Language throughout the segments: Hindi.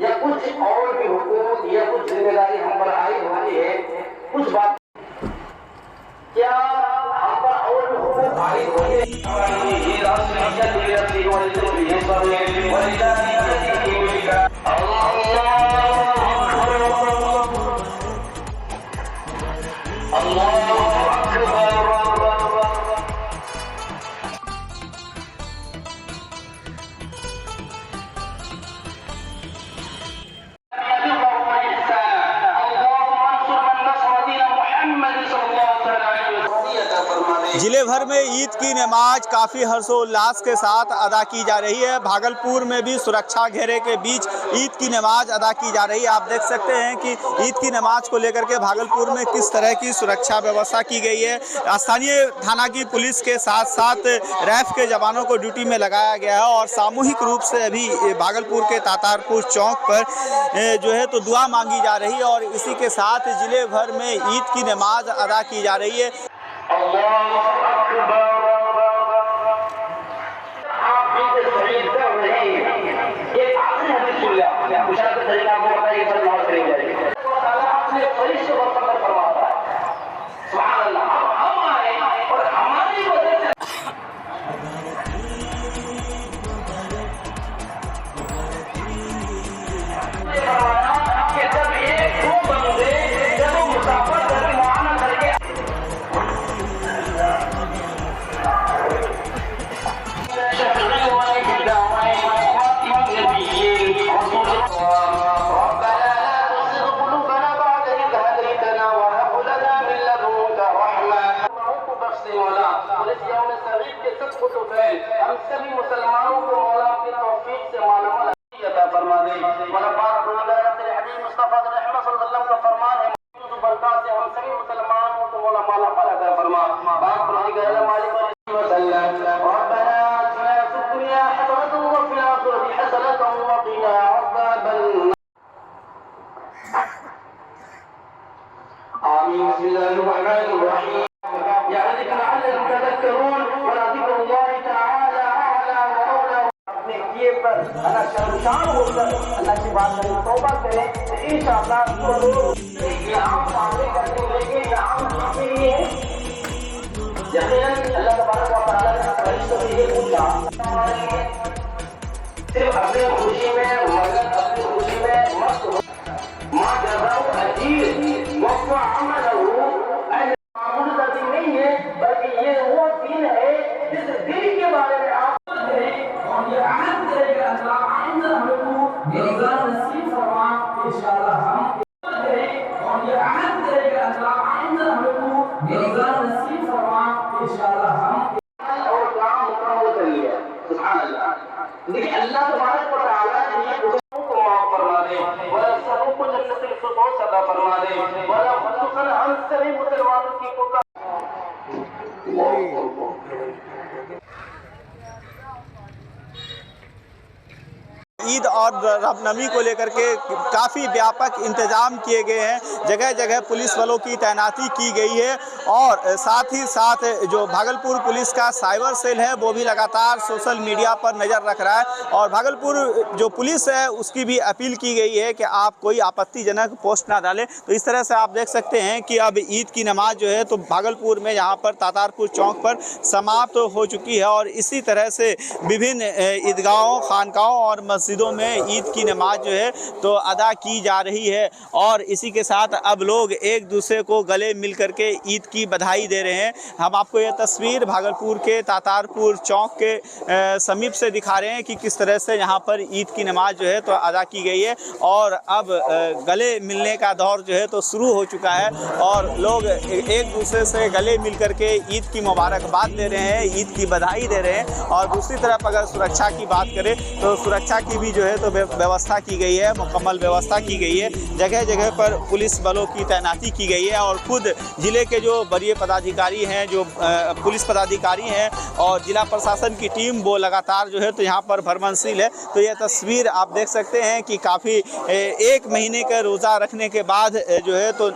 या कुछ और भी हुकूक या कुछ जिम्मेदारी हम पर आई हुई है कुछ बात क्या हम पर और भी हुकूक आई हुई है जिले भर में ईद की नमाज काफ़ी हर्षोल्लास के साथ अदा की जा रही है। भागलपुर में भी सुरक्षा घेरे के बीच ईद की नमाज अदा की जा रही है। आप देख सकते हैं कि ईद की नमाज को लेकर के भागलपुर में किस तरह की सुरक्षा व्यवस्था की गई है। स्थानीय थाना की पुलिस के साथ साथ रैफ के जवानों को ड्यूटी में लगाया गया है और सामूहिक रूप से अभी भागलपुर के तातारपुर चौक पर जो है तो दुआ मांगी जा रही है और इसी के साथ जिले भर में ईद की नमाज अदा की जा रही है। हम सभी मुसलमानों को मौला की तौफीक से मालूम अता फरमा दे। मौला पाक तेरे हबीब मुस्तफा रहमत सल्लल्लाहु अलैहि वसल्लम का फरमान है बरकत से हम सभी मुसलमानों को मौला माला अता फरमा। पाक परवरदिगार मालिक वसल्लम रब्बना आतिना फिद दुनिया हसनतन व फिल आखिरति हसनतन व क़िना अज़ाबन आमीन। बिस्मिल्लाहिर रहमानिर रहीम यादिकुम लअल्लकुम तदक्करून व ज़िक्रुल्लाह तआला अला व औला। अपने किए पर अल्लाह शर्मशान होकर अल्लाह की बात में तौबा करें तो इंशाअल्लाह ये आम मामले करने लेंगे ये आम के लिए है। यकीनन अल्लाह तबारक व तआला ने फरिश्तों से ये पूछा सिर्फ अपनी खुशी में मगन अपनी खुशी में मस्त हो माँ जज़ाउ अजीर वफ़ा अमलहु मामूली सा दिन नहीं है बल्कि ये वो दिन है जिस दिन के बारे में आप और ये अहद करेगा अल्लाह आइंदा हमको रोज़ा नसीब फरमा इंशाअल्लाह हम और ये अहद करेगा अल्लाह आइंदा हमको रोज़ा नसीब फरमा इंशाअल्लाह हम और काम मुकम्मल कर लिया सुभान अल्लाह। देखिए अल्लाह तबारक व तआला ने ये गुनाहों को माफ फरमा दे वला सबको जन्नतुल फिरदौस अता फरमा दे वला खुसूसन हम सभी मुसलमानों की पुकार ईद और रामनवमी को लेकर के काफ़ी व्यापक इंतजाम किए गए हैं। जगह जगह पुलिस बलों की तैनाती की गई है और साथ ही साथ जो भागलपुर पुलिस का साइबर सेल है वो भी लगातार सोशल मीडिया पर नज़र रख रहा है और भागलपुर जो पुलिस है उसकी भी अपील की गई है कि आप कोई आपत्तिजनक पोस्ट ना डालें। तो इस तरह से आप देख सकते हैं कि अब ईद की नमाज जो है तो भागलपुर में यहाँ पर तातारपुर चौक पर समाप्त हो चुकी है और इसी तरह से विभिन्न ईदगाहों खानकाहों और मस्जिदों में ईद की नमाज जो है तो अदा की जा रही है और इसी के साथ अब लोग एक दूसरे को गले मिल करके ईद की बधाई दे रहे हैं। हम आपको ये तस्वीर भागलपुर के तातारपुर चौक के समीप से दिखा रहे हैं कि किस तरह से यहाँ पर ईद की नमाज जो है तो अदा की गई है और अब गले मिलने का दौर जो है तो शुरू हो चुका है और लोग एक दूसरे से गले मिल करके ईद की मुबारकबाद दे रहे हैं, ईद की बधाई दे रहे हैं। और दूसरी तरफ अगर सुरक्षा की बात करें तो सुरक्षा की भी जो है है तो व्यवस्था की गई है, मुकम्मल व्यवस्था की गई है। जगह जगह पर पुलिस बलों की तैनाती की गई है और खुद ज़िले के जो वरीय पदाधिकारी हैं, जो पुलिस पदाधिकारी हैं और जिला प्रशासन की टीम, वो लगातार जो है तो यहाँ पर भ्रमणशील है। तो यह तस्वीर आप देख सकते हैं कि काफ़ी 1 महीने का रोज़ा रखने के बाद जो है तो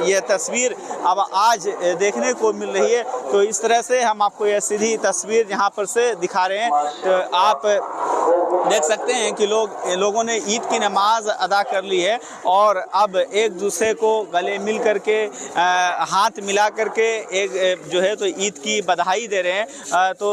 यह तस्वीर अब आज देखने को मिल रही है। तो इस तरह से हम आपको यह सीधी तस्वीर यहाँ पर से दिखा रहे हैं। तो आप देख सकते हैं कि लोगों ने ईद की नमाज अदा कर ली है और अब एक दूसरे को गले मिल करके हाथ मिला करके एक जो है तो ईद की बधाई दे रहे हैं। तो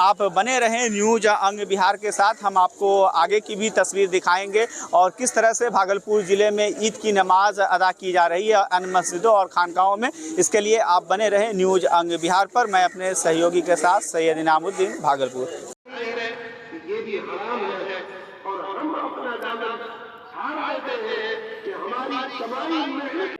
आप बने रहें न्यूज़ अंग बिहार के साथ, हम आपको आगे की भी तस्वीर दिखाएंगे और किस तरह से भागलपुर ज़िले में ईद की नमाज अदा की जा रही है अन्य मस्जिदों और खानकाहों में। इसके लिए आप बने रहें न्यूज़ अंग बिहार पर। मैं अपने सहयोगी के साथ सैयद इनामुद्दीन, भागलपुर। ये भी हराम है और हम अपना दामन छाड़ देते हैं कि हमारी कमाई मेहनत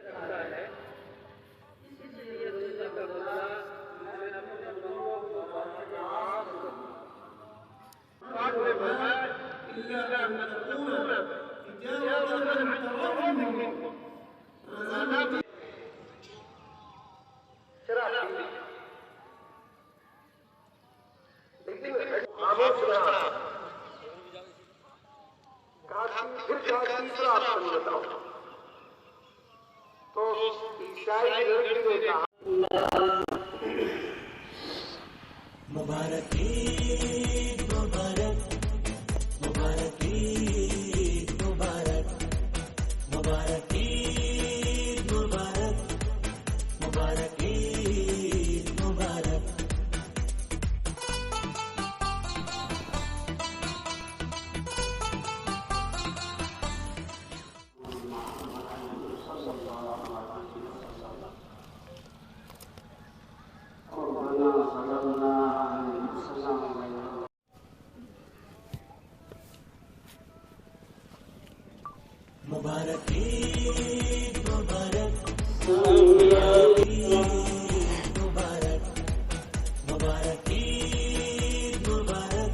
तो ईसाई लड़की ने कहा मुबारक ईद मुबारक, मुबारक ईद मुबारक, मुबारक ईद मुबारक, मुबारक ईद मुबारक। मुबारक ईद मुबारक, मुबारक ईद मुबारक, मुबारक ईद मुबारक,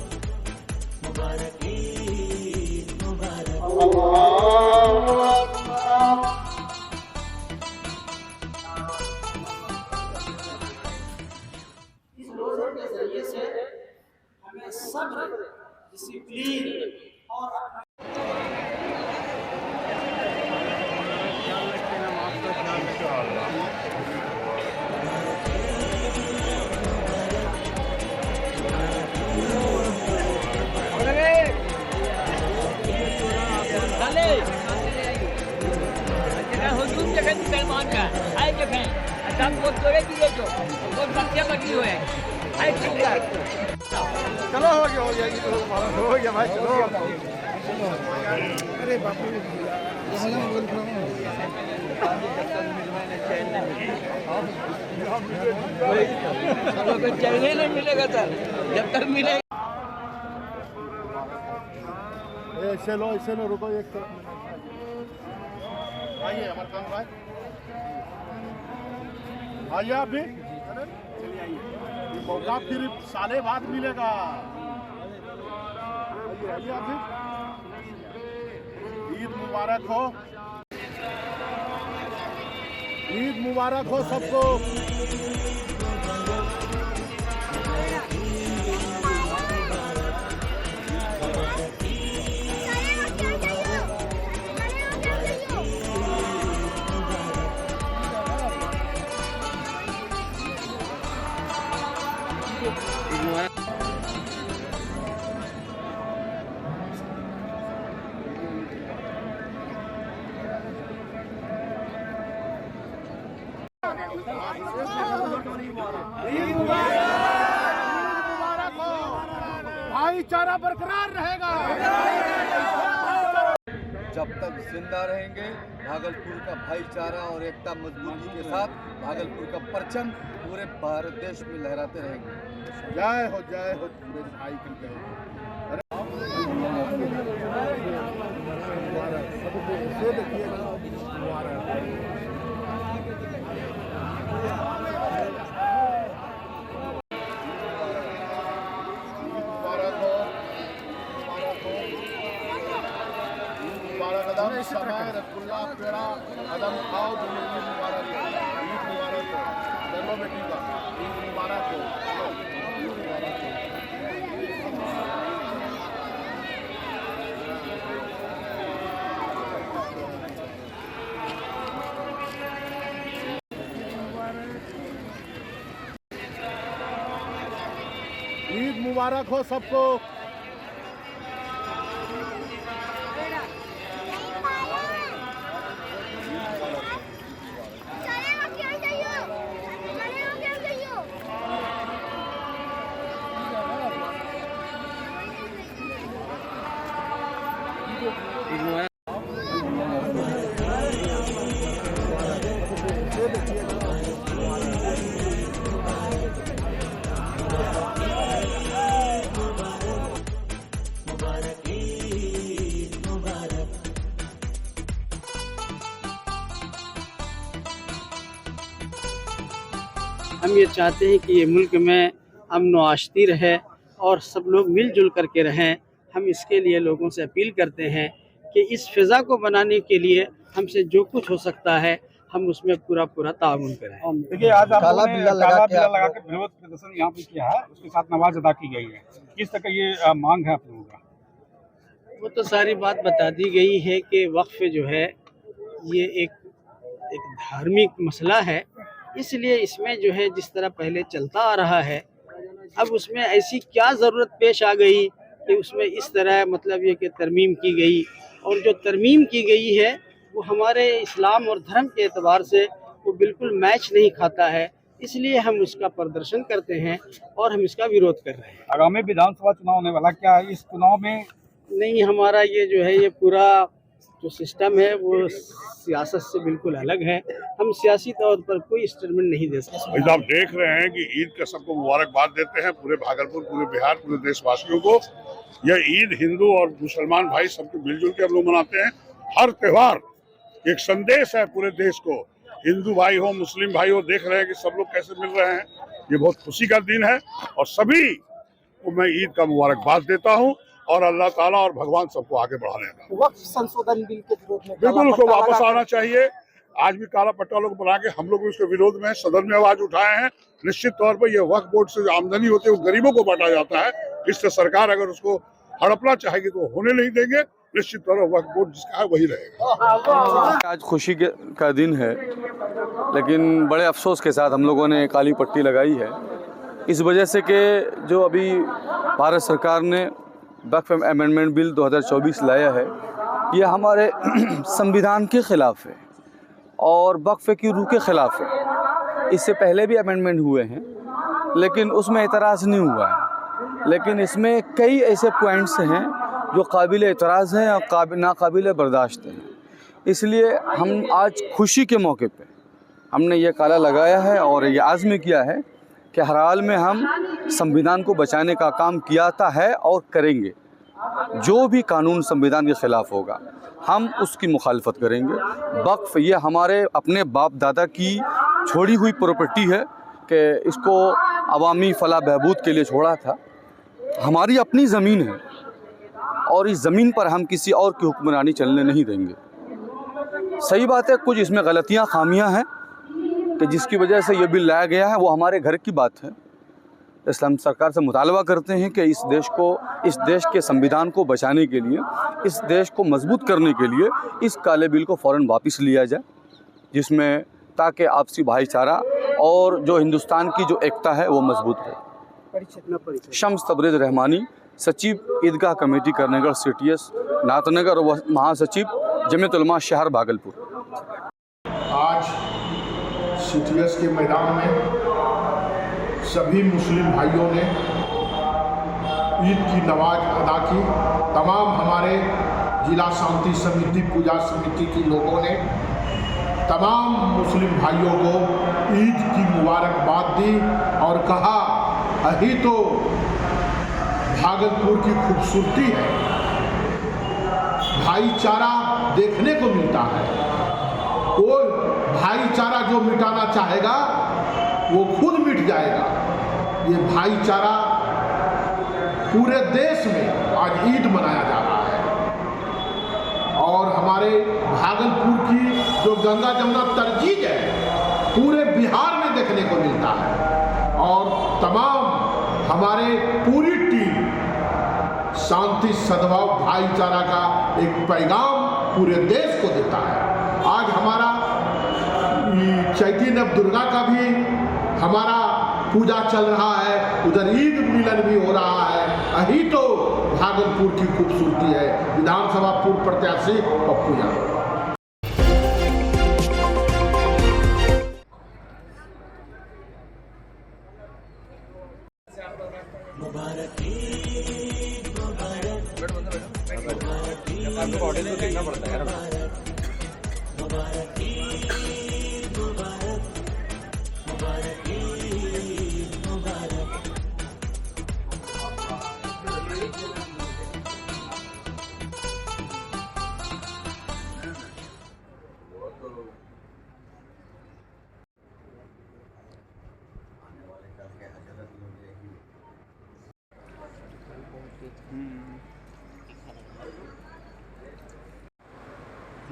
मुबारक ईद मुबारक। इस रोजे के जरिए से हमें सब्र, डिसिप्लिन और चलो हो गया भाई, चलो। अरे बाप रे, चलने नहीं मिलेगा सर, जब तक मिलेगा। ऐसे लो रुको एक तरफ। आइए हमारे खान भाई, आइए आप भी। ये मौका फिर साले बाद मिलेगा। आइए आप भी। ईद मुबारक हो, ईद मुबारक हो सबको। भाईचारा बरकरार रहेगा। जब तक जिंदा रहेंगे भागलपुर का भाईचारा और एकता मजबूती के साथ भागलपुर का परचम पूरे भारत देश में लहराते रहेंगे। जय हो मेरे भाई की जय हो। इसी समय रसगुल्ला पेड़ा कदम खाओ जो ईद मुबारक हो, ईद मुबारक हो। चलो बेटी का ईद मुबारक हो, चलो ईद मुबारक हो। ईद मुबारक हो सबको। हम ये चाहते हैं कि ये मुल्क में अमन व आशती रहे और सब लोग मिलजुल करके रहें। हम इसके लिए लोगों से अपील करते हैं कि इस फ़िज़ा को बनाने के लिए हमसे जो कुछ हो सकता है हम उसमें पूरा ताउन करें। देखिए, आज आप लोगों ने काला पीला लगा के विरोध प्रदर्शन यहाँ पे किया है, उसके साथ नमाज अदा की गई है। किस तरह का ये मांग है आप लोगों का? वो तो सारी बात बता दी गई है कि वक्फ जो है ये एक धार्मिक मसला है, इसलिए इसमें जो है जिस तरह पहले चलता आ रहा है अब उसमें ऐसी क्या ज़रूरत पेश आ गई कि उसमें इस तरह मतलब ये कि तरमीम की गई, और जो तरमीम की गई है वो हमारे इस्लाम और धर्म के एतबार से वो बिल्कुल मैच नहीं खाता है, इसलिए हम उसका प्रदर्शन करते हैं और हम इसका विरोध कर रहे हैं। आगामी विधानसभा चुनाव होने वाला, क्या इस चुनाव में नहीं, हमारा ये जो है ये पूरा जो सिस्टम है वो सियासत से बिल्कुल अलग है। हम सियासी तौर पर कोई स्टेटमेंट नहीं दे सकते। आप देख रहे हैं कि ईद का सबको मुबारकबाद देते हैं, पूरे भागलपुर, पूरे बिहार, पूरे देशवासियों को। यह ईद हिंदू और मुसलमान भाई सबको मिलजुल के हम लोग मनाते हैं। हर त्योहार एक संदेश है पूरे देश को, हिंदू भाई हो, मुस्लिम भाई हो, देख रहे हैं कि सब लोग कैसे मिल रहे हैं। ये बहुत खुशी का दिन है और सभी को मैं ईद का मुबारकबाद देता हूँ और अल्लाह ताला और भगवान सबको आगे बढ़ाने का। वक्फ संशोधन बिल के विरोध में बिल्कुल उसको वापस आना चाहिए। आज भी काला पट्टा लोग बना के हम लोग भी उसके विरोध में सदन में आवाज उठाए हैं। निश्चित तौर पर यह वक्फ बोर्ड से जो आमदनी होती है वो गरीबों को बांटा जाता है, इससे सरकार अगर उसको हड़पना चाहेगी तो होने नहीं देंगे। निश्चित तौर पर वक्फ बोर्ड जिसका है वही रहेगा। आज खुशी का दिन है, लेकिन बड़े अफसोस के साथ हम लोगों ने काली पट्टी लगाई है इस वजह से कि जो अभी भारत सरकार ने वक्फ अमेंडमेंट बिल 2024 लाया है ये हमारे संविधान के ख़िलाफ़ है और वक्फ की रूह के ख़िलाफ़ है। इससे पहले भी अमेंडमेंट हुए हैं लेकिन उसमें एतराज़ नहीं हुआ है, लेकिन इसमें कई ऐसे पॉइंट्स हैं जो काबिल एतराज़ हैं और नाकाबिल बर्दाश्त हैं। इसलिए हम आज खुशी के मौके पे हमने ये काला लगाया है और ये आज़म किया है कि हर हाल में हम संविधान को बचाने का काम किया है और करेंगे। जो भी कानून संविधान के ख़िलाफ़ होगा हम उसकी मुखालफत करेंगे। वक्फ ये हमारे अपने बाप दादा की छोड़ी हुई प्रॉपर्टी है कि इसको अवामी फलाह बहबूद के लिए छोड़ा था। हमारी अपनी ज़मीन है और इस ज़मीन पर हम किसी और की हुक्मरानी चलने नहीं देंगे। सही बात है, कुछ इसमें गलतियाँ खामियाँ हैं कि जिसकी वजह से ये बिल लाया गया है, वो हमारे घर की बात है। इसलिए हम सरकार से मुतालबा करते हैं कि इस देश के संविधान को बचाने के लिए, इस देश को मजबूत करने के लिए इस काले बिल को फ़ौरन वापस लिया जाए, जिसमें ताकि आपसी भाईचारा और जो हिंदुस्तान की जो एकता है वो मजबूत रहे। शम्स तबरेज़ रहमानी, सचिव ईदगाह कमेटी करनेगढ़ CTS नाथनगर और महासचिव जमीयत उलमा शहर भागलपुर। आज CTS के मैदान में सभी मुस्लिम भाइयों ने ईद की नमाज अदा की। तमाम हमारे जिला शांति समिति, पूजा समिति के लोगों ने तमाम मुस्लिम भाइयों को ईद की मुबारकबाद दी और कहा यही तो भागलपुर की खूबसूरती है, भाईचारा देखने को मिलता है। कोई भाईचारा जो मिटाना चाहेगा वो खुद मिट जाएगा। ये भाईचारा पूरे देश में आज ईद मनाया जा रहा है और हमारे भागलपुर की जो गंगा जमुना तरजीह है पूरे बिहार में देखने को मिलता है। और तमाम हमारे पूरी टीम शांति सद्भाव भाईचारा का एक पैगाम पूरे देश को देता है। आज हमारा चैती नव दुर्गा का भी हमारा पूजा चल रहा है, उधर ईद मिलन भी हो रहा है। यही तो भागलपुर की खूबसूरती है। विधानसभा पूर्व प्रत्याशी पप्पू यादव।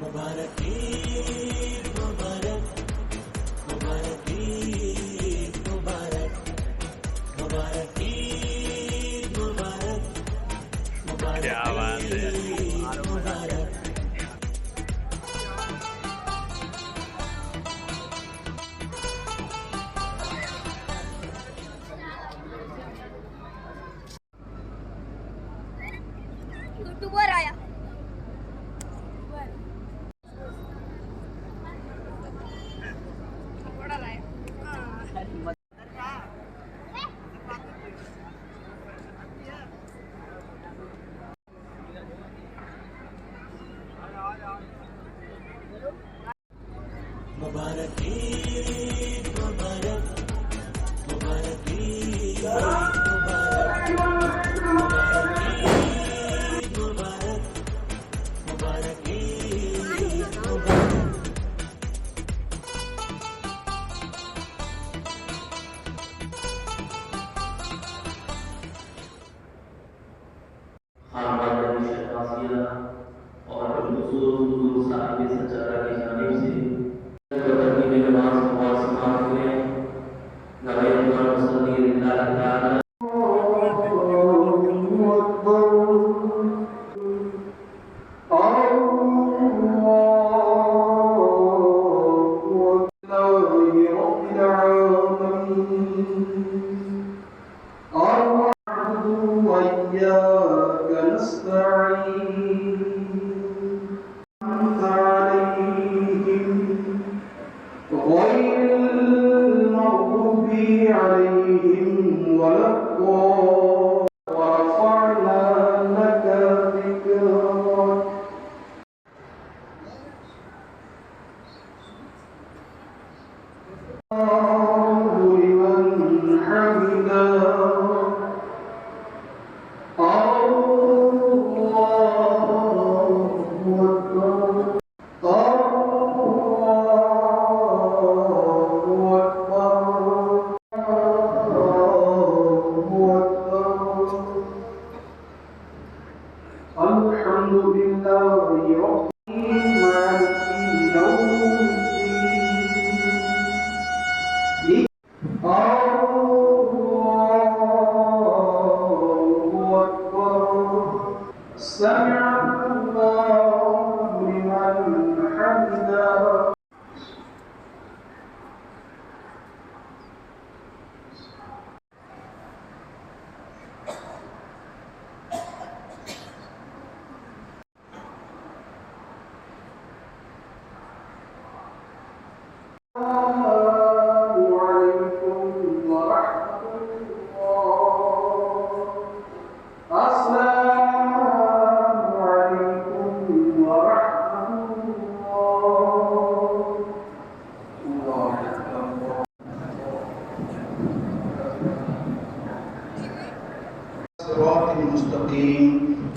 मुबारक ईद मुबारक, मुबारक ईद मुबारक, मुबारक ईद मुबारक, मुबारक ईद मुबारक। यूट्यूबर आया। मुबारक ईद मुबारक, मुबारक ईद मुबारक, मुबारक ईद मुबारक, मुबारक ईद मुबारक।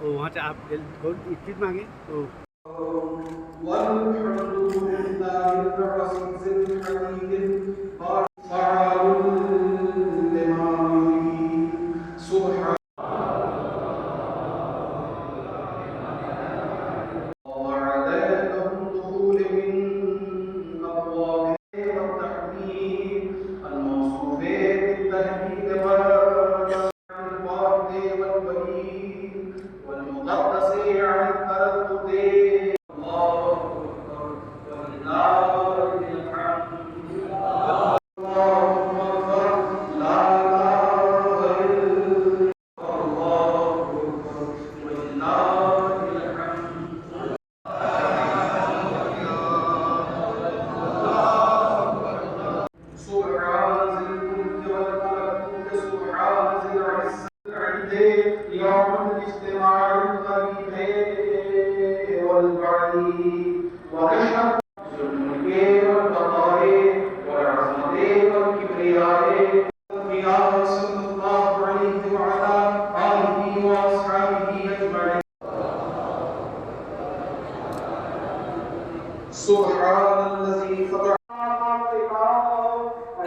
तो वहाँ से आप चीज़ मांगे तो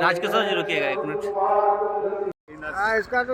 राजकिशोर जी रुकिएगा 1 मिनट। इसका तो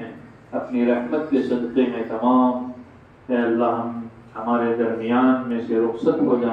है अपनी रहमत के सदक़े में तमाम अल्लाह हम हमारे दरमियान में से रुखसत हो जाए.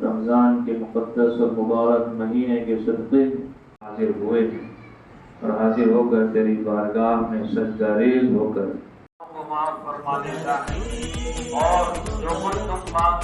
रमज़ान के मुक़द्दस और मुबारक महीने के सदक़े हाजिर हुए और हाजिर होकर तेरी बारगाह में सजदारेज़ होकर माफ फरमा देता है और जो कुछ तुम मांग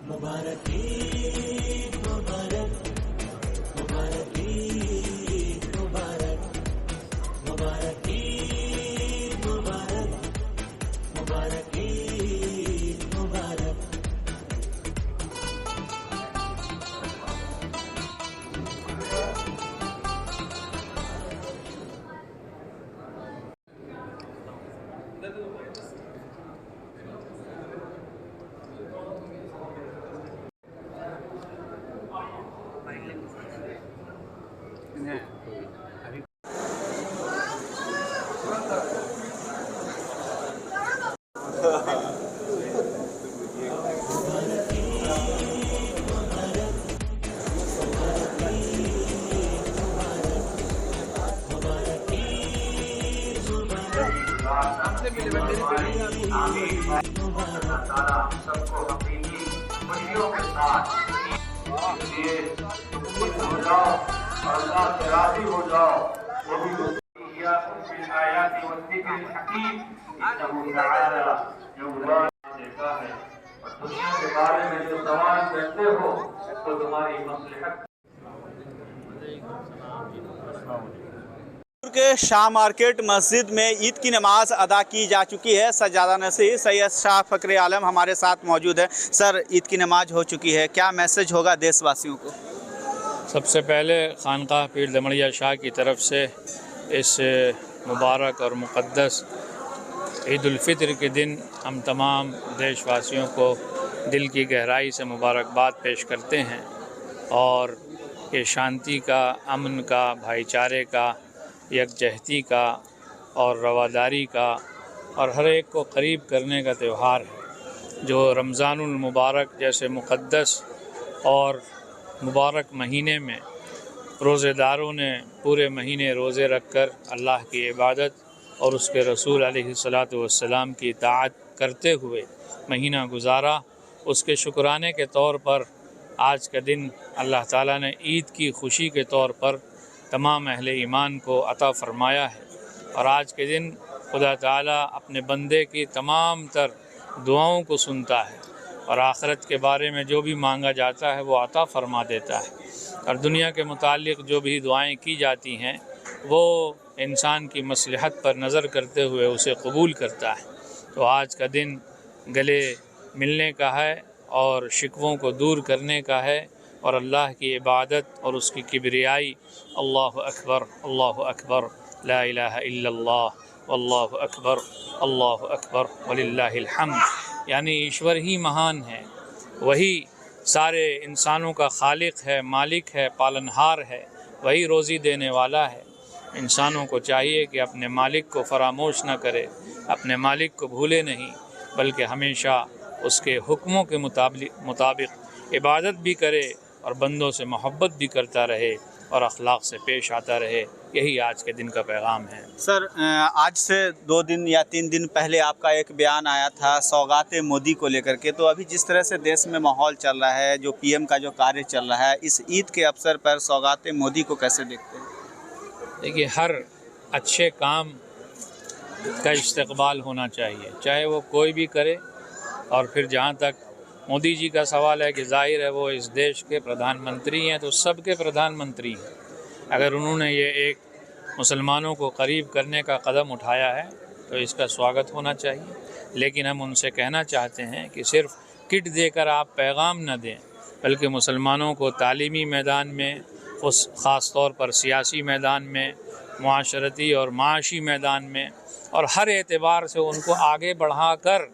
मुबारक ईद मुबारक, मुबारक ईद मुबारक, मुबारक ईद मुबारक, मुबारक ईद मुबारक। सबको हकीकी खुशियों के साथ इसलिए खुश हो जाओ और अल्लाह से राजी हो जाओ। वो भी आयात हकीम जो देता है और दुनिया के बारे में जो सवाल करते हो तो तुम्हारी मसलहत के शाह मार्केट मस्जिद में ईद की नमाज अदा की जा चुकी है। सज्जादा नसीर सैयद शाह फ़खरे आलम हमारे साथ मौजूद है। सर, ईद की नमाज हो चुकी है, क्या मैसेज होगा देशवासियों को? सबसे पहले खानकाह पीर दमड़िया शाह की तरफ से इस मुबारक और मुक़द्दस ईद उल फ़ितर के दिन हम तमाम देशवासियों को दिल की गहराई से मुबारकबाद पेश करते हैं और ये शांति का, अमन का, भाईचारे का, यकजहती का और रवादारी का और हर एक को करीब करने का त्यौहार है। जो रमज़ानुल मुबारक जैसे मुक़द्दस और मुबारक महीने में रोज़ेदारों ने पूरे महीने रोज़े रख कर अल्लाह की इबादत और उसके रसूल अलैहिस्सलातु वस्सलाम की इताअत करते हुए महीना गुजारा, उसके शुक्राने के तौर पर आज का दिन अल्लाह ताला ने ईद की खुशी के तौर पर तमाम अहले ईमान को अता फ़रमाया है। और आज के दिन खुदा ताला अपने बंदे की तमाम तर दुआओं को सुनता है और आखिरत के बारे में जो भी मांगा जाता है वो अता फ़रमा देता है और दुनिया के मुताल्लिक़ जो भी दुआएं की जाती हैं वो इंसान की मसलहत पर नज़र करते हुए उसे कबूल करता है। तो आज का दिन गले मिलने का है और शिकवों को दूर करने का है और अल्लाह की इबादत और उसकी किबरियाई अल्लाहु अकबर ला इलाहा इल्लल्लाह अल्लाहु अकबर वलिल्लाहिल हम्द, यानी ईश्वर ही महान है, वही सारे इंसानों का खालिक है, मालिक है, पालनहार है, वही रोज़ी देने वाला है। इंसानों को चाहिए कि अपने मालिक को फरामोश न करे, अपने मालिक को भूले नहीं, बल्कि हमेशा उसके हुक्मों के मुताबिक इबादत भी करे और बंदों से मोहब्बत भी करता रहे और अखलाक से पेश आता रहे। यही आज के दिन का पैगाम है। सर, आज से 2 दिन या 3 दिन पहले आपका एक बयान आया था सौगाते मोदी को लेकर के, तो अभी जिस तरह से देश में माहौल चल रहा है, जो पीएम का जो कार्य चल रहा है, इस ईद के अवसर पर सौगाते मोदी को कैसे देखते हैं? देखिए, हर अच्छे काम का इस्तकबाल होना चाहिए, चाहे वो कोई भी करे। और फिर जहाँ तक मोदी जी का सवाल है कि जाहिर है वो इस देश के प्रधानमंत्री हैं, तो सबके प्रधानमंत्री हैं। अगर उन्होंने ये एक मुसलमानों को करीब करने का कदम उठाया है तो इसका स्वागत होना चाहिए। लेकिन हम उनसे कहना चाहते हैं कि सिर्फ़ किट देकर आप पैगाम न दें, बल्कि मुसलमानों को तालीमी मैदान में, उस ख़ास तौर पर सियासी मैदान में, मुआशरती और माशी मैदान में और हर एतबार से उनको आगे बढ़ा कर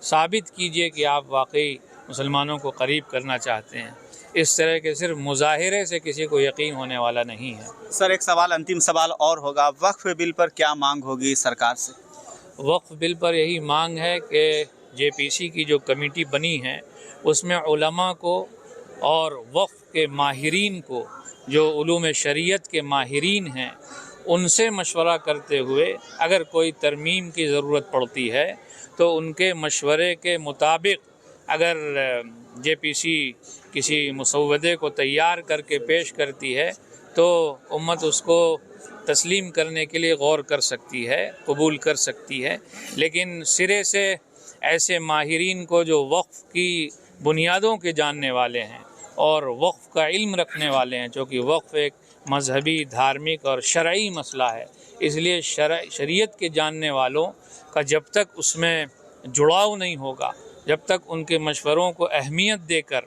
साबित कीजिए कि आप वाकई मुसलमानों को करीब करना चाहते हैं। इस तरह के सिर्फ मुजाहिरे से किसी को यकीन होने वाला नहीं है। सर एक सवाल, अंतिम सवाल और होगा, वक्फ बिल पर क्या मांग होगी सरकार से? वक्फ बिल पर यही मांग है कि JPC की जो कमेटी बनी है उसमें उलमा को और वक्फ के माहिरीन को, जो उलूम शरीयत के माहिरीन हैं, उनसे मशवरा करते हुए अगर कोई तरमीम की ज़रूरत पड़ती है तो उनके मशवरे के मुताबिक अगर JPC किसी मुसव्वदे को तैयार करके पेश करती है तो उम्मत उसको तस्लीम करने के लिए गौर कर सकती है, कबूल कर सकती है। लेकिन सिरे से ऐसे माहिरीन को जो वक्फ की बुनियादों के जानने वाले हैं और वक्फ का इल्म रखने वाले हैं, चूँकि वक्फ एक मजहबी, धार्मिक और शरई मसला है, इसलिए शरीयत के जानने वालों का जब तक उसमें जुड़ाव नहीं होगा, जब तक उनके मशवरों को अहमियत देकर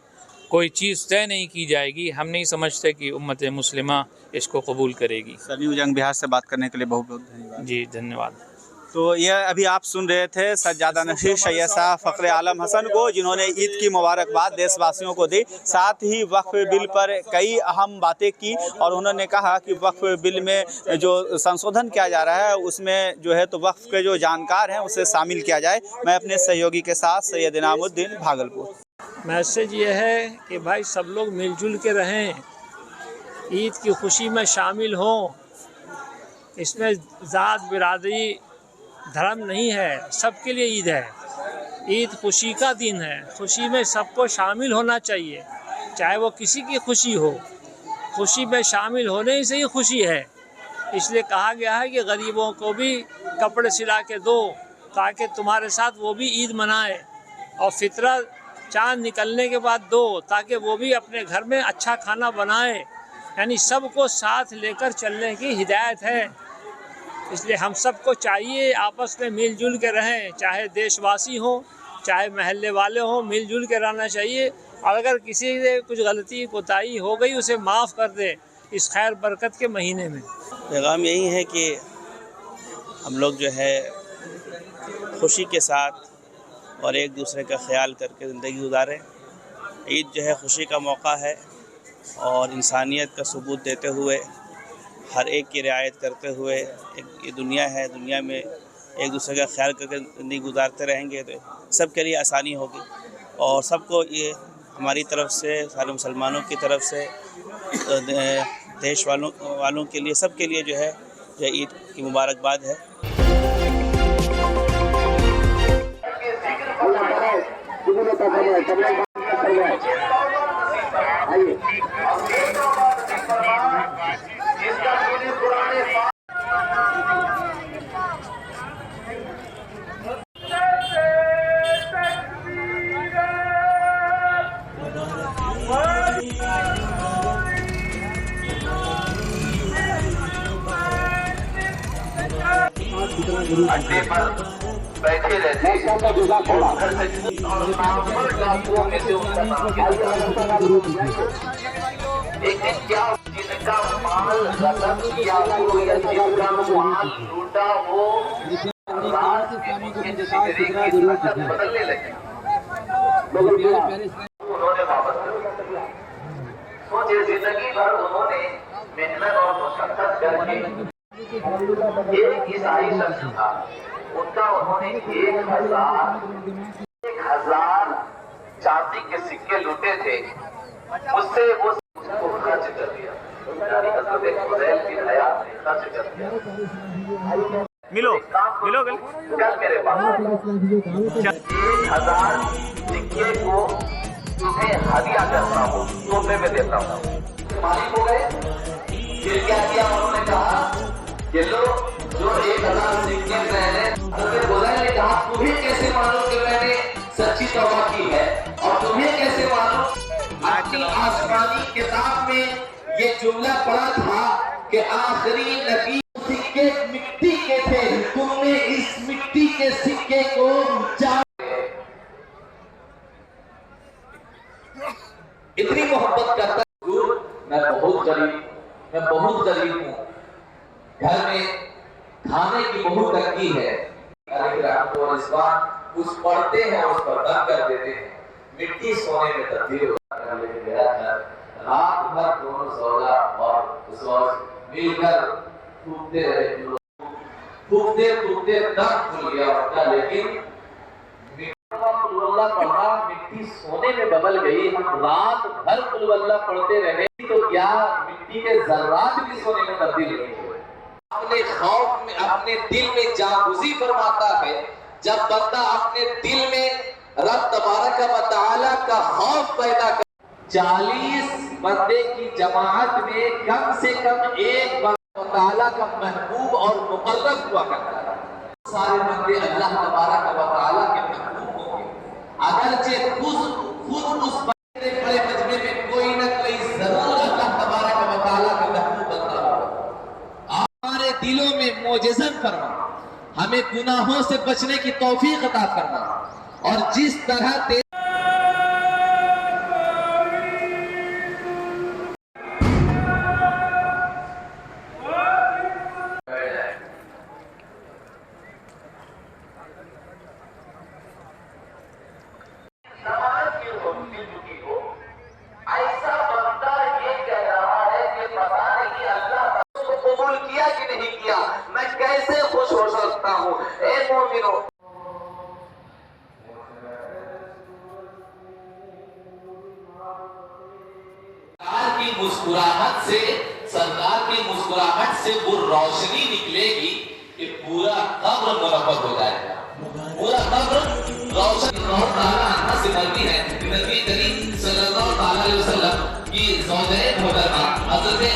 कोई चीज़ तय नहीं की जाएगी, हम नहीं समझते कि उम्मत मुस्लिमा इसको कबूल करेगी। सर न्यूज़ जंग बिहार से बात करने के लिए बहुत बहुत धन्यवाद। जी धन्यवाद। तो यह अभी आप सुन रहे थे सज्जादा नशीर सैयद साहब फ़ख्र आलम हसन को, जिन्होंने ईद की मुबारकबाद देशवासियों को दी। साथ ही वक्फ बिल पर कई अहम बातें की और उन्होंने कहा कि वक्फ बिल में जो संशोधन किया जा रहा है उसमें जो है तो वक्फ के जो जानकार हैं उसे शामिल किया जाए। मैं अपने सहयोगी के साथ सैयद इनामुद्दीन, भागलपुर। मैसेज ये है कि भाई सब लोग मिलजुल के रहें, ईद की खुशी में शामिल हों। इसमें ज़ात, बिरादरी, धर्म नहीं है, सबके लिए ईद है। ईद खुशी का दिन है, खुशी में सबको शामिल होना चाहिए, चाहे वो किसी की खुशी हो। खुशी में शामिल होने से ही खुशी है। इसलिए कहा गया है कि गरीबों को भी कपड़े सिला के दो ताकि तुम्हारे साथ वो भी ईद मनाए, और फितरा चाँद निकलने के बाद दो ताकि वो भी अपने घर में अच्छा खाना बनाए। यानी सबको साथ लेकर चलने की हिदायत है। इसलिए हम सबको चाहिए आपस में मिलजुल के रहें, चाहे देशवासी हों चाहे महल्ले वाले हों, मिलजुल के रहना चाहिए। और अगर किसी से कुछ गलती कोताही हो गई उसे माफ़ कर दे इस खैर बरकत के महीने में। पैगाम यही है कि हम लोग जो है खुशी के साथ और एक दूसरे का ख्याल करके ज़िंदगी गुजारें। ईद जो है खुशी का मौका है और इंसानियत का सबूत देते हुए, हर एक की रियायत करते हुए, एक ये दुनिया है, दुनिया में एक दूसरे का ख्याल करके ज़िंदगी गुजारते रहेंगे तो सबके लिए आसानी होगी। और सबको ये हमारी तरफ से, सारे मुसलमानों की तरफ से, देश वालों के लिए, सबके लिए जो है ईद की मुबारकबाद है। अड्डे पर बैठे रहते और घर से और नामवर डाकुओं में से उनका नाम एक दिन क्या, जिनका माल गजब किया हो या जिनका माल लूटा हो, रात के जिक्र की ताकत बदलने लगी। उन्होंने वापस सोचे, जिंदगी भर उन्होंने मेहनत और मशक्कत करके, एक ईसाई शख्स था, उनका उन्होंने 1000 चांदी के सिक्के लूटे थे, उससे वो खर्च कर दिया, यानी हज़रत हुज़ैल बिन हयात ने खर्च कर दिया। मिलो कल मेरे पास 1000 सिक्के को तुम्हें हदिया करता हूँ, तोहफे में देता हूँ। मालिक हो गए। फिर क्या किया, उन्होंने कहा कि लो जो 1000 सिक्के मैंने, हज़रत हुज़ैल ने कहा, तुम्हें कैसे मालूम कि मैंने सच्ची तौबा की है, और तुम्हें कैसे मालूम? अपनी आसमानी किताब में ये जुमला पढ़ा था कि आखिरी नबी सिक्के मिट्टी के थे, तुमने इस मिट्टी के सिक्के को इतनी मोहब्बत करता हूँ। मैं बहुत गरीब हूँ, घर में खाने की बहुत तंगी है, और इस बात कुछ पढ़ते हैं उस पर दम कर देते हैं, मिट्टी सोने में तब्दील हो गया है। रात भर दोनों सौदा और सोच मिलकर फूकते रहे, फूकते फूकते दम खुल गया उनका, लेकिन कुल्हुवल्लाह पढ़ा, मिट्टी सोने में बदल गई। हम रात भर कुल्हुवल्लाह पढ़ते रहे तो क्या मिट्टी के जर्रात भी सोने में तब्दील नहीं हुए। अपने खौफ में, अपने दिल में जागुज़ी फरमाता है। जब बंदा अपने दिल में रब तबारक व तआला का खौफ पैदा कर, 40 बंदे की जमात में कम से कम एक बंदा तआला का महबूब और मुकर्रब हुआ करता है। सारे बंदे अल्लाह तबारक व तआला के महबूब होंगे, अगरचे खुद उस बड़े मजमे में कोई न कोई जरूर अल्लाह तबारक व तआला का महबूब बनता होगा। हमारे दिलों में मोजज़न फरमा, हमें गुनाहों से बचने की तौफीक अता फरमा, और जिस तरह ऐसा बंदा ये कह रहा है कि पता नहीं अल्लाह को कबूल किया कि नहीं किया, मैं कैसे खुश हो सकता हूँ। ए मोमिनो, सरकार की मुस्कुराहट से वो रोशनी निकलेगी कि पूरा कब्र मुनव्वर हो जाएगा, पूरा कब्र रोशन से बनती है। नबी करीम सल्लल्लाहु अलैहि वसल्लम की ज़ौजाए मोहतरमा हज़रत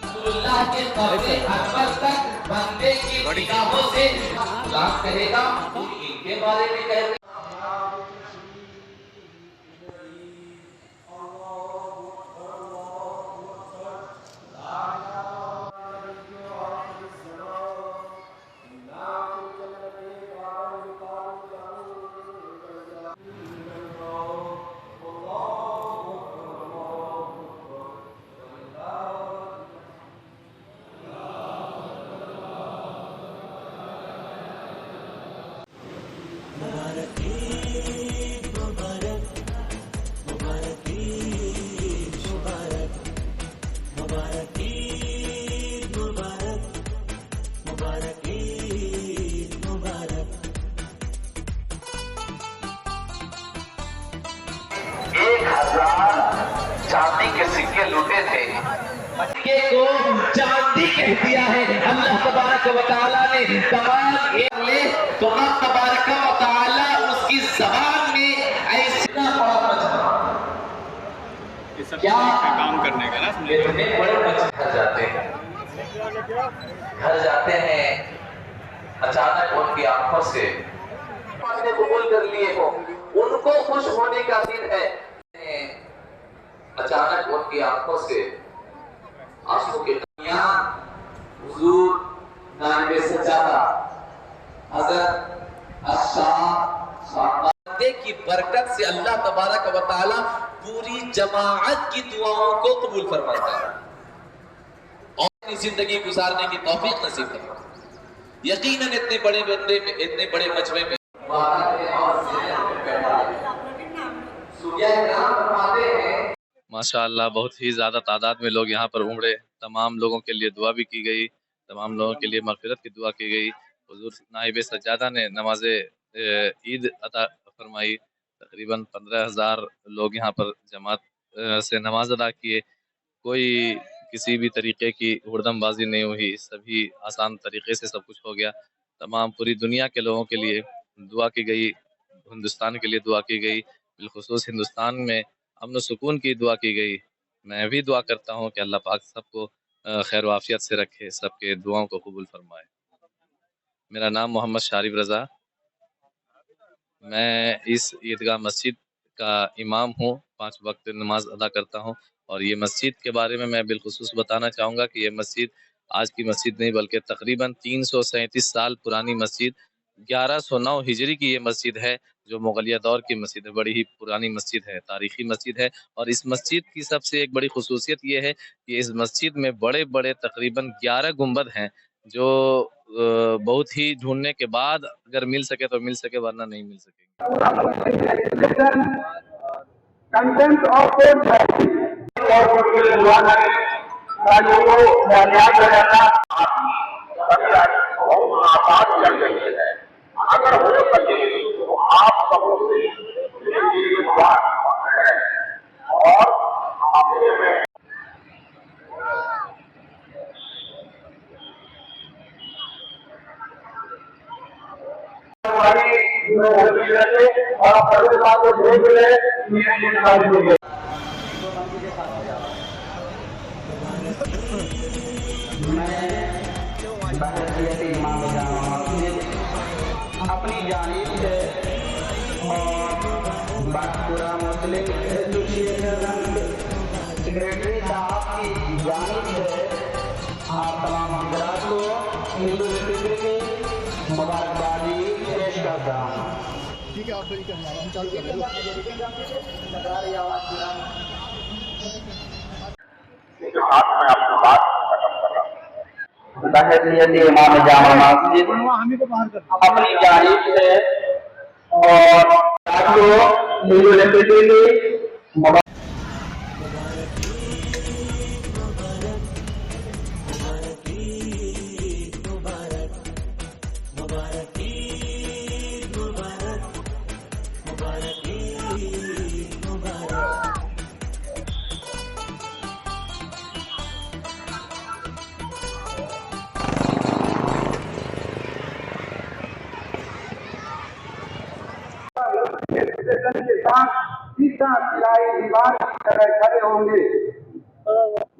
रसूलुल्लाह के कब्र अकबर तक बंदे की निगाहों से सलाम कहेगा, इनके बारे में कहते चांदी के सिक्के लूटे थे, सिक्के को चांदी कह दिया है अल्लाह तबारक व तआला ने। कमाल ये ले तो अल्लाह तबारक व तआला उसकी ज़बान में ऐसा बड़ा मजमा, क्या काम करने का ना, इतने बड़े मजमा घर जाते हैं अचानक उनकी आंखों से कबूल कर लिए हो, उनको खुश होने का दिन है। अचानक उनकी आंखों से आंसू के हुजूर नाइबे सज्जादा हज़रत बंदे की बरकत से अल्लाह तबारक व तआला पूरी जमाअत की दुआओं को कबूल फरमाता है और अपनी जिंदगी गुजारने की तौफीक नसीब करता है। यकीनन इतने बड़े बंदे में, इतने बड़े मजमे में माशाअल्लाह बहुत ही ज़्यादा तादाद में लोग यहाँ पर उमड़े। तमाम लोगों के लिए दुआ भी की गई, तमाम लोगों के लिए मग़फ़िरत की दुआ की गई। हुज़ूर नाइब सज्जादा ने नमाज ईद अता फरमाई। तकरीबन 15,000 लोग यहाँ पर जमात से नमाज अदा किए। कोई किसी भी तरीके की हुड़दमबाजी नहीं हुई, सभी आसान तरीके से सब कुछ हो गया। तमाम पूरी दुनिया के लोगों के लिए दुआ की गई, हिंदुस्तान के लिए दुआ की गई, बिलखुसूस हिंदुस्तान में अमन सुकून की दुआ की गई। मैं भी दुआ करता हूँ कि अल्लाह पाक सबको खैर वाफियत से रखे, सबके दुआओं को कबूल फरमाए। मेरा नाम मोहम्मद शारिफ रज़ा, मैं इस ईदगाह मस्जिद का इमाम हूँ, 5 वक्त नमाज अदा करता हूँ। और ये मस्जिद के बारे में मैं बिलखुसूस बताना चाहूँगा कि ये मस्जिद आज की मस्जिद नहीं बल्कि तकरीबन 337 साल पुरानी मस्जिद 1109 हिजरी की ये मस्जिद है, जो मुगलिया दौर की मस्जिद है। बड़ी ही पुरानी मस्जिद है, तारीखी मस्जिद है। और इस मस्जिद की सबसे एक बड़ी खुसूसियत ये है कि इस मस्जिद में बड़े बड़े तकरीबन 11 गुंबद हैं, जो बहुत ही ढूंढने के बाद अगर मिल सके तो मिल सके, वरना नहीं मिल सकेंगे। कंटेंट ऑफ अगर हो सके तो आप सबों से बात है और अपने में अपनी जानिब से और बातपुरा मुस्लिम एसोसिएशन सेक्रेटरी साहब की जानिब से आप तमाम हजरात को ईद उल फित्र की मुबारकबादी पेश करता हूँ। ठीक है, आप हम चालू कर इमाम जामा मस्जिद अपनी जानिब से और के साथ सीधा सिलाई दीवार की तरह खड़े होंगे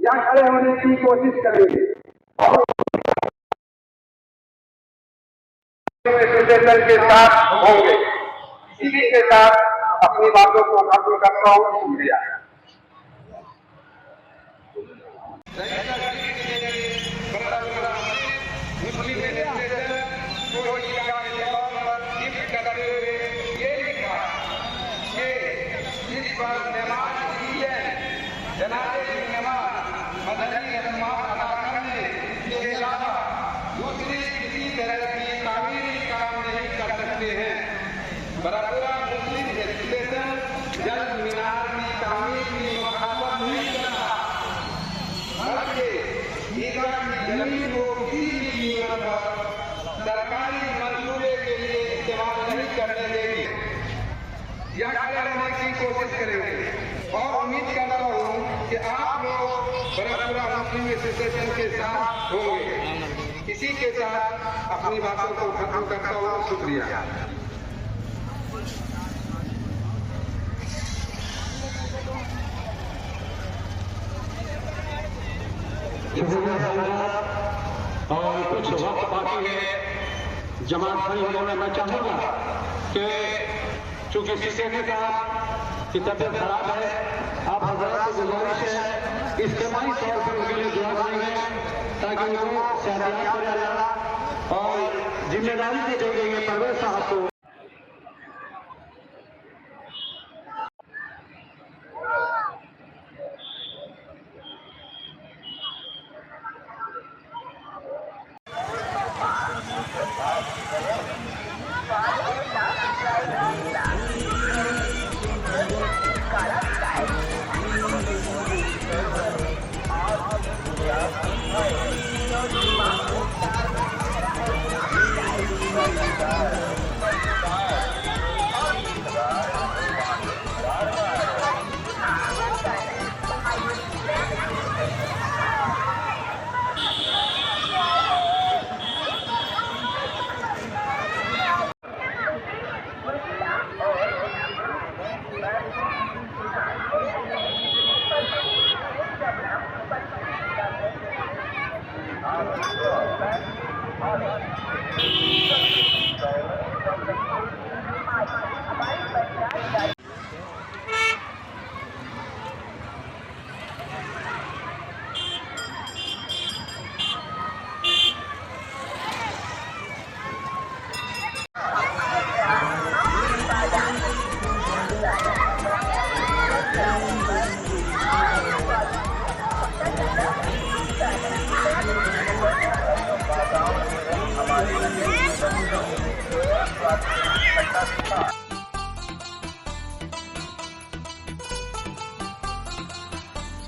या खड़े होने की कोशिश करेंगे और के साथ होंगे। इसी के साथ अपनी बातों को खत्म करता हूँ। शुक्रिया। बराबरा मुस्लिम एसोसिएशन जल मीनार की तामीर की मुखालफत नहीं करता, बल्कि ईदगाह की जमीन को किसी भी कीमत पर सरकारी मंसूबे के लिए इस्तेमाल नहीं करने देगी या करने की कोशिश करेंगे। और उम्मीद करता हूँ कि आप लोग बराबरा मुस्लिम एसोसिएशन के साथ होंगे। इसी के साथ अपनी बातों को खत्म करता हूँ। शुक्रिया। और कुछ वक्त बाकी है जमात भाई होने में मैं चाहूँगा कि चूंकि शीशे के साथ की तबीयत खराब है, आप हजरात से गुजारिश है इज्तिमाई तौर पर उनके लिए दुआ करेंगे ताकि उनको सेहतियात करें और जिम्मेदारी दी गई है परवेज साहब को।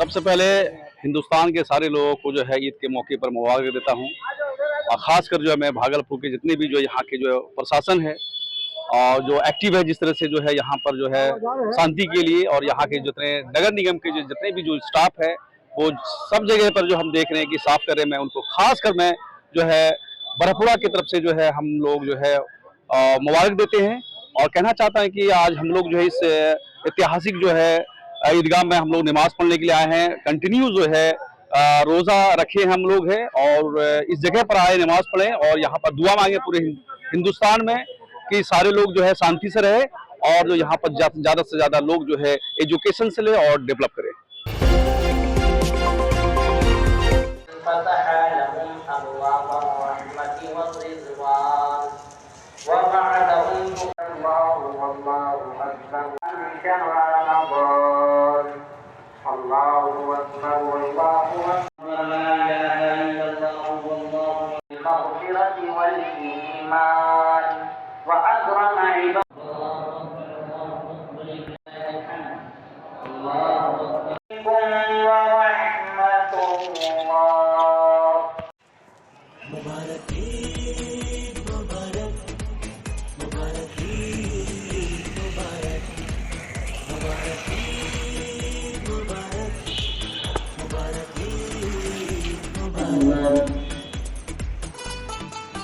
सबसे पहले हिंदुस्तान के सारे लोगों को जो है ईद के मौके पर मुबारक देता हूँ, और ख़ासकर जो है मैं भागलपुर के जितने भी जो यहाँ के जो प्रशासन है और जो एक्टिव है, जिस तरह से जो है यहाँ पर जो है शांति के लिए, और यहाँ के जितने नगर निगम के जितने भी जो स्टाफ है वो सब जगह पर जो हम देख रहे हैं कि साफ कर रहे हैं। मैं उनको खासकर मैं जो है बरहपुरा की तरफ से जो है हम लोग जो है मुबारक देते हैं, और कहना चाहता है कि आज हम लोग जो है इस ऐतिहासिक जो है ईदगाह में हम लोग नमाज पढ़ने के लिए आए हैं। कंटिन्यू जो है रोज़ा रखे हम लोग हैं और इस जगह पर आए नमाज पढ़ें और यहाँ पर दुआ मांगे पूरे हिंदुस्तान में कि सारे लोग जो है शांति से रहे, और जो यहाँ पर ज़्यादा से ज़्यादा लोग जो है एजुकेशन से ले और डेवलप करें।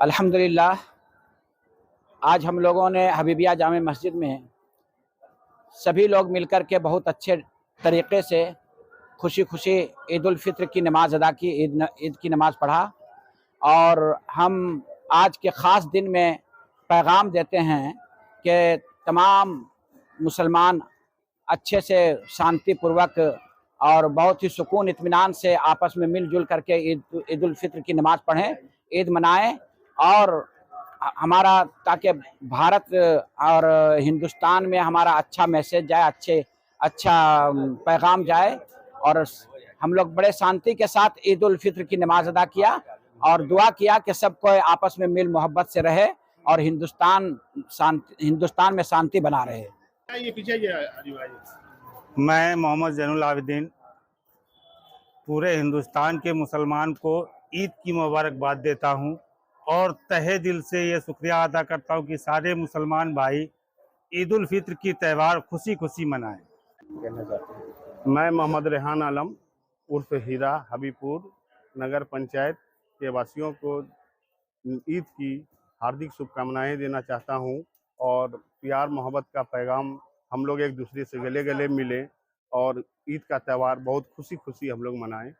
अल्हम्दुलिल्लाह, आज हम लोगों ने हबीबिया जामे मस्जिद में सभी लोग मिलकर के बहुत अच्छे तरीक़े से खुशी खुशी ईद उल फित्र की नमाज़ अदा की, ईद की नमाज़ पढ़ा। और हम आज के ख़ास दिन में पैगाम देते हैं कि तमाम मुसलमान अच्छे से शांतिपूर्वक और बहुत ही सुकून इत्मीनान से आपस में मिलजुल करके ईद उल फित्र की नमाज़ पढ़ें, ईद मनाएं, और हमारा ताकि भारत और हिंदुस्तान में हमारा अच्छा मैसेज जाए, अच्छा पैगाम जाए। और हम लोग बड़े शांति के साथ ईद उल फित्र की नमाज़ अदा किया और दुआ किया कि सब कोई आपस में मिल मोहब्बत से रहे और हिंदुस्तान में शांति बना रहे। मैं मोहम्मद ज़ैनुल आबिदीन पूरे हिंदुस्तान के मुसलमान को ईद की मुबारकबाद देता हूं और तहे दिल से ये शुक्रिया अदा करता हूं कि सारे मुसलमान भाई ईद उल फित्र की त्यौहार खुशी खुशी मनाएं। मैं मोहम्मद रेहान आलम उर्फ हीरा हबीबपुर नगर पंचायत के वासियों को ईद की हार्दिक शुभकामनाएं देना चाहता हूं और प्यार मोहब्बत का पैगाम हम लोग एक दूसरे से गले गले मिले और ईद का त्यौहार बहुत खुशी खुशी हम लोग मनाएं।